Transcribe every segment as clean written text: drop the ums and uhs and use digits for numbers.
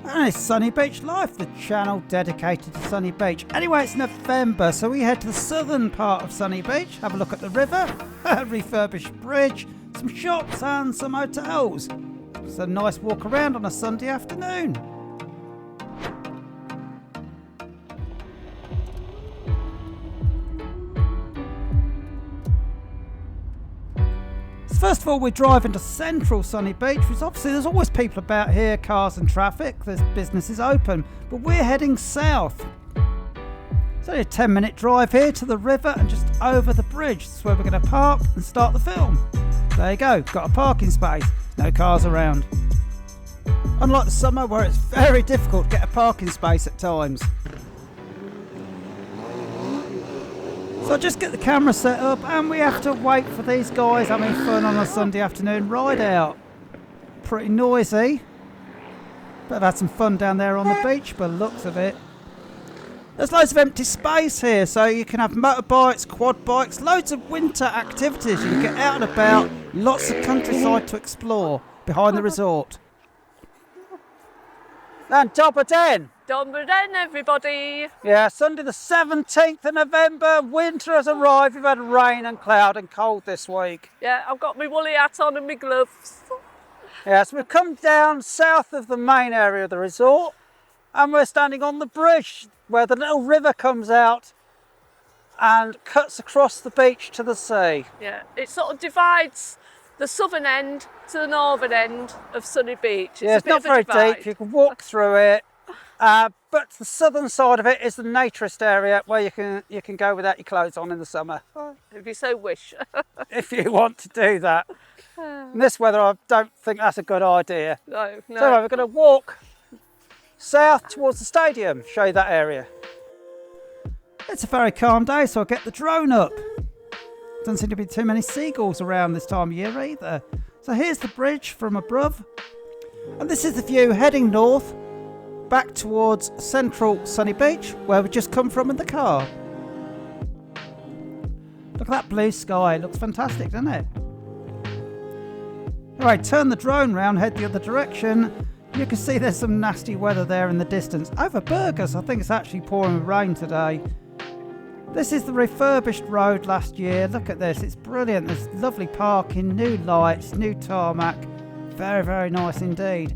And it's Sunny Beach Life, the channel dedicated to Sunny Beach. Anyway, it's November, so we head to the southern part of Sunny Beach, have a look at the river, a refurbished bridge, some shops and some hotels. It's a nice walk around on a Sunday afternoon. First of all, we drive into central Sunny Beach, because obviously there's always people about here, cars and traffic, there's businesses open, but we're heading south. It's only a 10-minute drive here to the river and just over the bridge. That's where we're going to park and start the film. There you go, got a parking space, no cars around. Unlike the summer where it's very difficult to get a parking space at times. So I just get the camera set up and we have to wait for these guys having fun on a Sunday afternoon ride out. Pretty noisy. But I've had some fun down there on the beach by the looks of it. There's loads of empty space here, so you can have motorbikes, quad bikes, loads of winter activities. You can get out and about, lots of countryside to explore behind the resort. And top of 10. Number 10, everybody. Yeah, Sunday the 17th of November. Winter has arrived. We've had rain and cloud and cold this week. Yeah, I've got my woolly hat on and my gloves. Yeah, so we've come down south of the main area of the resort and we're standing on the bridge where the little river comes out and cuts across the beach to the sea. Yeah, it sort of divides the southern end to the northern end of Sunny Beach. It's not very deep. You can walk through it. But the southern side of it is the naturist area where you can go without your clothes on in the summer. If you so wish. If you want to do that. In this weather, I don't think that's a good idea. No. So we're going to walk south towards the stadium, show you that area. It's a very calm day, so I'll get the drone up. Doesn't seem to be too many seagulls around this time of year either. So here's the bridge from above. And this is the view heading north, back towards central Sunny Beach, where we've just come from in the car. Look at that blue sky, it looks fantastic, doesn't it? Alright, turn the drone round, head the other direction. You can see there's some nasty weather there in the distance. Over Burgos, I think it's actually pouring with rain today. This is the refurbished road last year. Look at this, it's brilliant. There's lovely parking, new lights, new tarmac. Very, very nice indeed.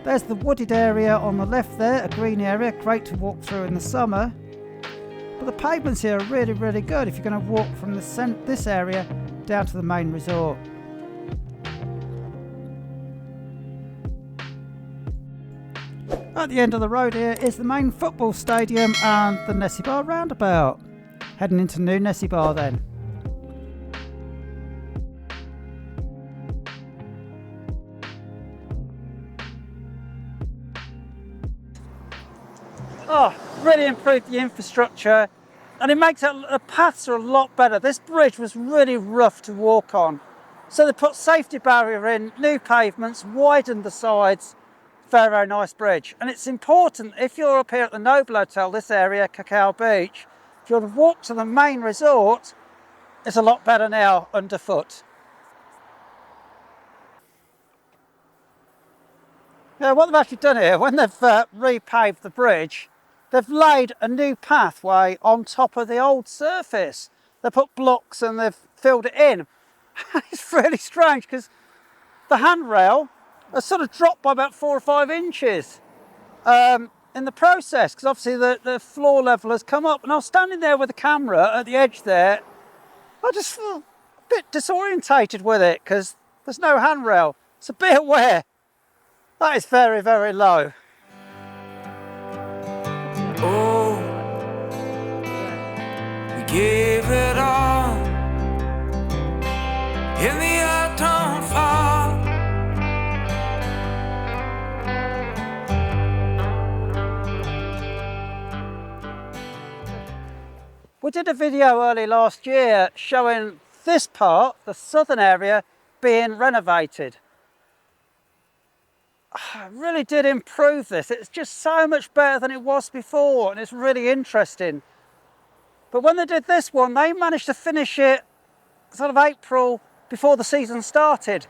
There's the wooded area on the left there, a green area, great to walk through in the summer. But the pavements here are really, really good if you're going to walk from this area down to the main resort. At the end of the road here is the main football stadium and the Nessebar roundabout. Heading into new Nessebar then. Oh, really improved the infrastructure and it makes it, the paths are a lot better. This bridge was really rough to walk on. So they put safety barrier in, new pavements, widened the sides. Very, very nice bridge. And it's important, if you're up here at the Noble Hotel, this area, Cacao Beach, if you want to walk to the main resort, it's a lot better now underfoot. Now, what they've actually done here, when they've repaved the bridge, they've laid a new pathway on top of the old surface. They put blocks and they've filled it in. It's really strange because the handrail has sort of dropped by about 4 or 5 inches in the process, because obviously the floor level has come up. And I was standing there with the camera at the edge there. I just feel a bit disorientated with it because there's no handrail. So be aware. That is very, very low. Oh, we gave it all in the autumn fall. We did a video early last year showing this part, the southern area, being renovated. I really did improve this. It's just so much better than it was before and it's really interesting. But when they did this one, they managed to finish it sort of April before the season started.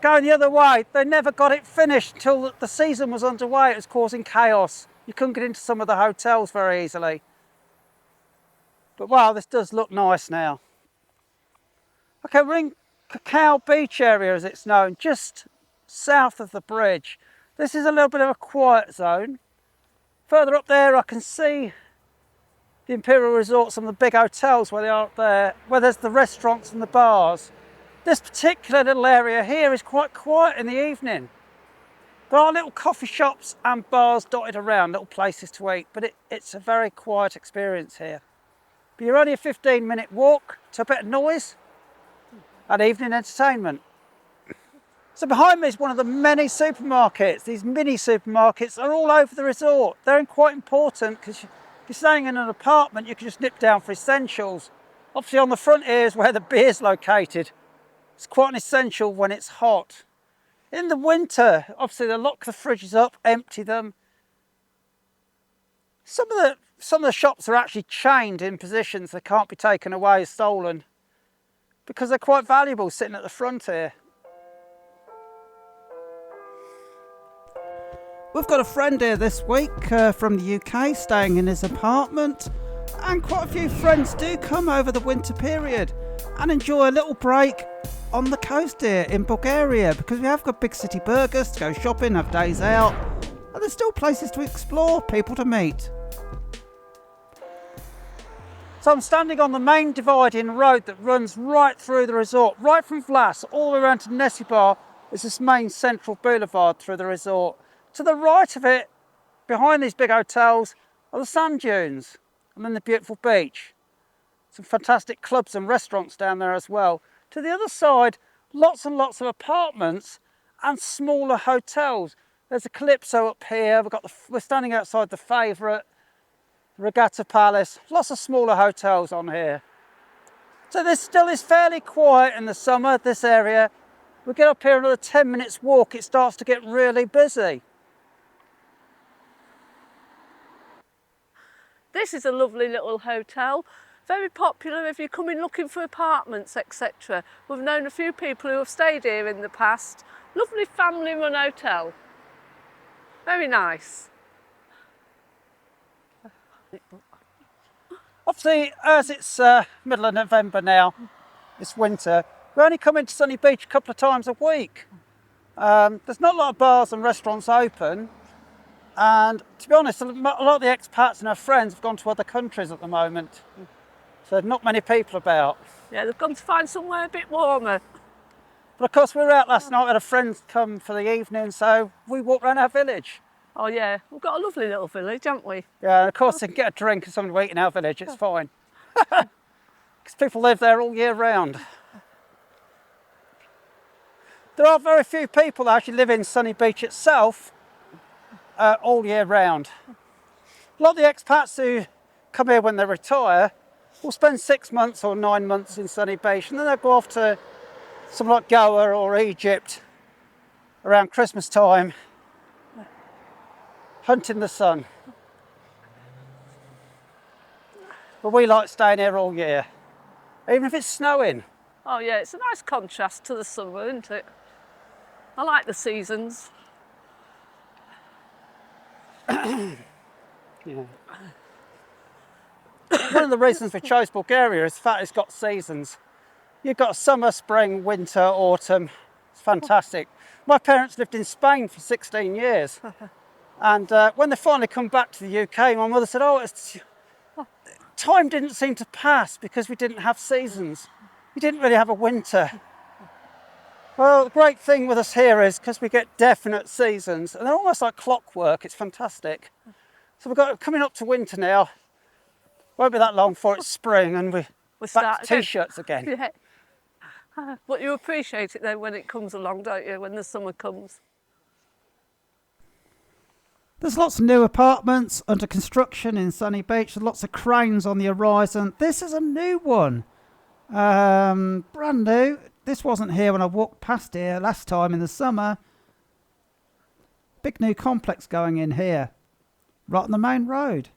going the other way. They never got it finished until the season was underway. It was causing chaos. You couldn't get into some of the hotels very easily. But wow, this does look nice now. Okay, we're in Cacao Beach area, as it's known, just south of the bridge. This is a little bit of a quiet zone. Further up there, I can see the Imperial Resorts and the big hotels where they are up there, where there's the restaurants and the bars. This particular little area here is quite quiet in the evening. There are little coffee shops and bars dotted around, little places to eat, but it's a very quiet experience here. But you're only a 15-minute walk to a bit of noise and evening entertainment. So behind me is one of the many supermarkets. These mini supermarkets are all over the resort. They're quite important because if you're staying in an apartment, you can just nip down for essentials. Obviously on the front here is where the beer's located. It's quite an essential when it's hot. In the winter, obviously they lock the fridges up, empty them. Some of the shops are actually chained in positions. They can't be taken away, stolen, because they're quite valuable sitting at the front here. We've got a friend here this week from the UK staying in his apartment, and quite a few friends do come over the winter period and enjoy a little break on the coast here in Bulgaria, because we have got big city burgers to go shopping, have days out, and there's still places to explore, people to meet. So I'm standing on the main dividing road that runs right through the resort, right from Vlas all the way around to Nessebar is this main central boulevard through the resort. To the right of it, behind these big hotels, are the sand dunes and then the beautiful beach. Some fantastic clubs and restaurants down there as well. To the other side, lots and lots of apartments and smaller hotels. There's a Calypso up here. We're standing outside the Favourite, Regatta Palace. Lots of smaller hotels on here. So this still is fairly quiet in the summer, this area. We get up here another 10 minutes walk, it starts to get really busy. This is a lovely little hotel, very popular if you're coming looking for apartments, etc. We've known a few people who have stayed here in the past. Lovely family-run hotel. Very nice. Obviously, as it's middle of November now, it's winter, we only come into Sunny Beach a couple of times a week. There's not a lot of bars and restaurants open. And to be honest, a lot of the expats and our friends have gone to other countries at the moment. So not many people about. Yeah, they've gone to find somewhere a bit warmer. But of course, we were out last night, we had a friend come for the evening, so we walked around our village. Oh yeah, we've got a lovely little village, haven't we? Yeah, and of course, they can get a drink and something to eat in our village, it's fine. Because people live there all year round. There are very few people that actually live in Sunny Beach itself all year round. A lot of the expats who come here when they retire will spend 6 months or 9 months in Sunny Beach, and then they'll go off to somewhere like Goa or Egypt around Christmas time, hunting the sun. But we like staying here all year, even if it's snowing. Oh yeah, it's a nice contrast to the summer, isn't it? I like the seasons. Yeah. One of the reasons we chose Bulgaria is the fact it's got seasons. You've got summer, spring, winter, autumn. It's fantastic. My parents lived in Spain for 16 years. And when they finally come back to the UK, my mother said, time didn't seem to pass because we didn't have seasons. We didn't really have a winter. Well, the great thing with us here is because we get definite seasons, and they're almost like clockwork. It's fantastic. So we've got coming up to winter now. Won't be that long before it's spring, and we're back to t-shirts again. Yeah. But you appreciate it then when it comes along, don't you? When the summer comes. There's lots of new apartments under construction in Sunny Beach. There's lots of cranes on the horizon. This is a new one, brand new. This wasn't here when I walked past here last time in the summer. Big new complex going in here, right on the main road.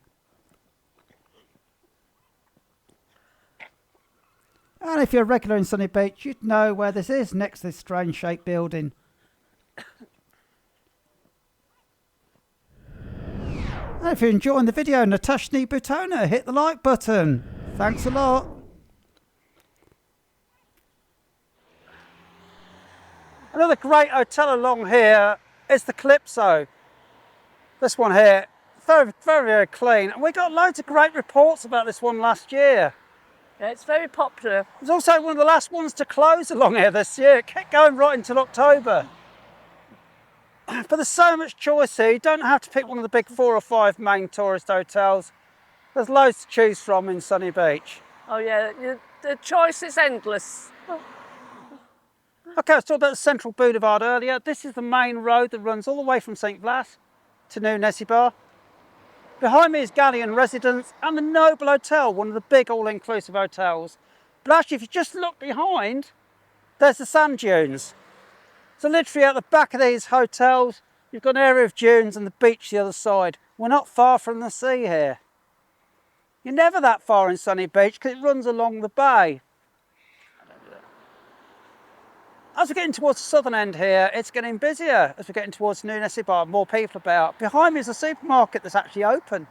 And if you're a regular in Sunny Beach, you'd know where this is, next to this strange shaped building. And if you're enjoying the video, Natashni Butona, hit the like button. Thanks a lot. Another great hotel along here is the Calypso. This one here, very, very, very clean. And we got loads of great reports about this one last year. Yeah, it's very popular. It was also one of the last ones to close along here this year. It kept going right until October. But there's so much choice here. You don't have to pick one of the big 4 or 5 main tourist hotels. There's loads to choose from in Sunny Beach. Oh yeah, the choice is endless. Okay, I was talking about the Central Boulevard earlier. This is the main road that runs all the way from St. Vlas to New Nessebar. Behind me is Galleon Residence and the Noble Hotel, one of the big all-inclusive hotels. But actually, if you just look behind, there's the sand dunes. So literally at the back of these hotels, you've got an area of dunes and the beach the other side. We're not far from the sea here. You're never that far in Sunny Beach because it runs along the bay. As we're getting towards the southern end here, it's getting busier. As we're getting towards New Nessebar, more people about. Behind me is a supermarket that's actually open.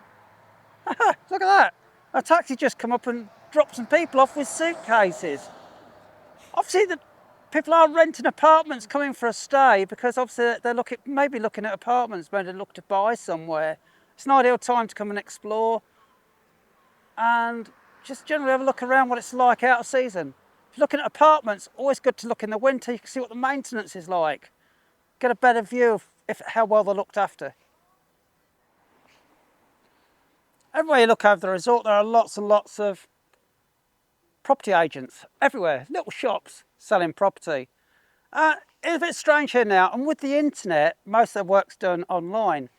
Look at that. A taxi just come up and dropped some people off with suitcases. Obviously, the people are renting apartments coming for a stay because obviously they're maybe looking at apartments, maybe they look to buy somewhere. It's an ideal time to come and explore and just generally have a look around what it's like out of season. If you're looking at apartments, always good to look in the winter. You can see what the maintenance is like. Get a better view of how well they're looked after. Everywhere you look over the resort, there are lots and lots of property agents everywhere, little shops selling property. It's a bit strange here now, and with the internet, most of their work's done online.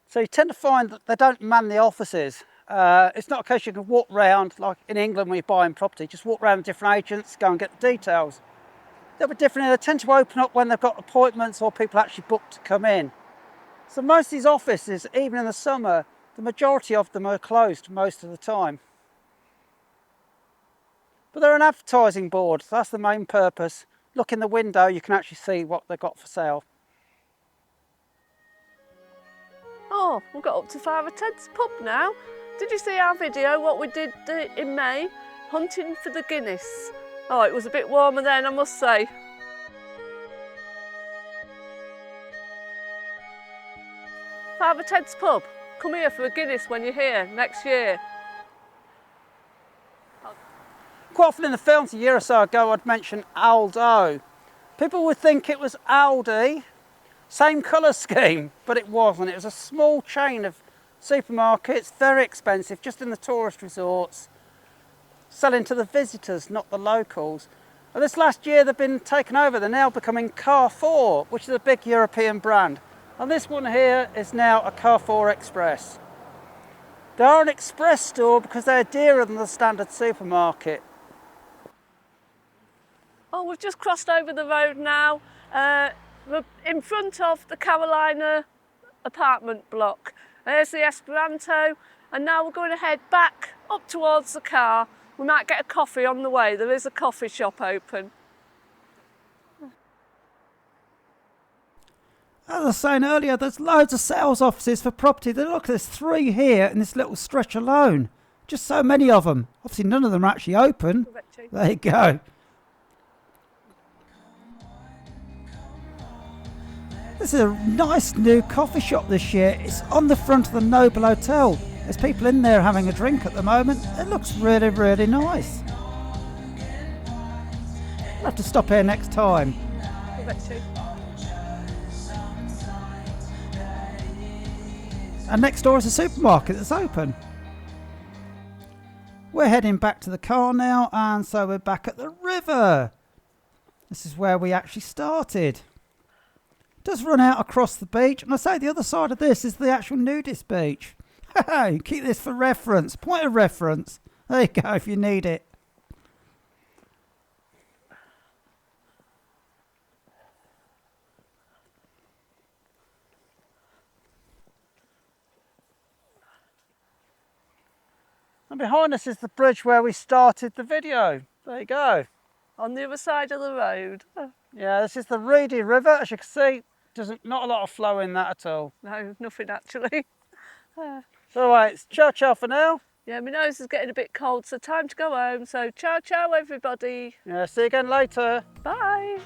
So you tend to find that they don't man the offices. It's not a case you can walk round like in England when you're buying property, just walk around different agents, go and get the details. They'll be different. They tend to open up when they've got appointments or people actually booked to come in. So most of these offices, even in the summer, the majority of them are closed most of the time. But they're an advertising board, so that's the main purpose. Look in the window, you can actually see what they've got for sale. Oh, we've got up to Father Ted's pub now. Did you see our video, what we did in May? Hunting for the Guinness. Oh, it was a bit warmer then, I must say. Father Ted's pub. Come here for a Guinness when you're here next year. Quite often in the films a year or so ago, I'd mention Aldo. People would think it was Aldi, same colour scheme, but it wasn't. It was a small chain of supermarkets, very expensive, just in the tourist resorts, selling to the visitors, not the locals. And this last year they've been taken over. They're now becoming Carrefour, which is a big European brand. And this one here is now a Carrefour Express. They are an express store because they're dearer than the standard supermarket. Oh, we've just crossed over the road now. We're in front of the Carolina apartment block. There's the Esperanto, and now we're going to head back up towards the car. We might get a coffee on the way. There is a coffee shop open. As I was saying earlier, there's loads of sales offices for property. Look, there's 3 here in this little stretch alone. Just so many of them. Obviously none of them are actually open. There you go. This is a nice new coffee shop this year. It's on the front of the Noble Hotel. There's people in there having a drink at the moment. It looks really, really nice. I'll have to stop here next time. And next door is a supermarket that's open. We're heading back to the car now, and so we're back at the river. This is where we actually started. It does run out across the beach, and I say the other side of this is the actual nudist beach. Keep this for reference, point of reference. There you go if you need it. And behind us is the bridge where we started the video. There you go. On the other side of the road. Yeah, this is the Reedy River, as you can see. not a lot of flow in that at all. No, nothing actually. So right, it's ciao for now. Yeah, my nose is getting a bit cold, so time to go home. So ciao everybody. Yeah, see you again later. Bye.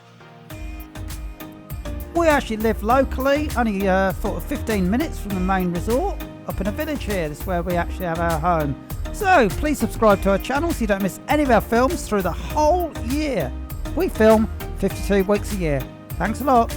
We actually live locally, only sort of 15 minutes from the main resort, up in a village here. This is where we actually have our home. So please subscribe to our channel so you don't miss any of our films through the whole year. We film 52 weeks a year. Thanks a lot.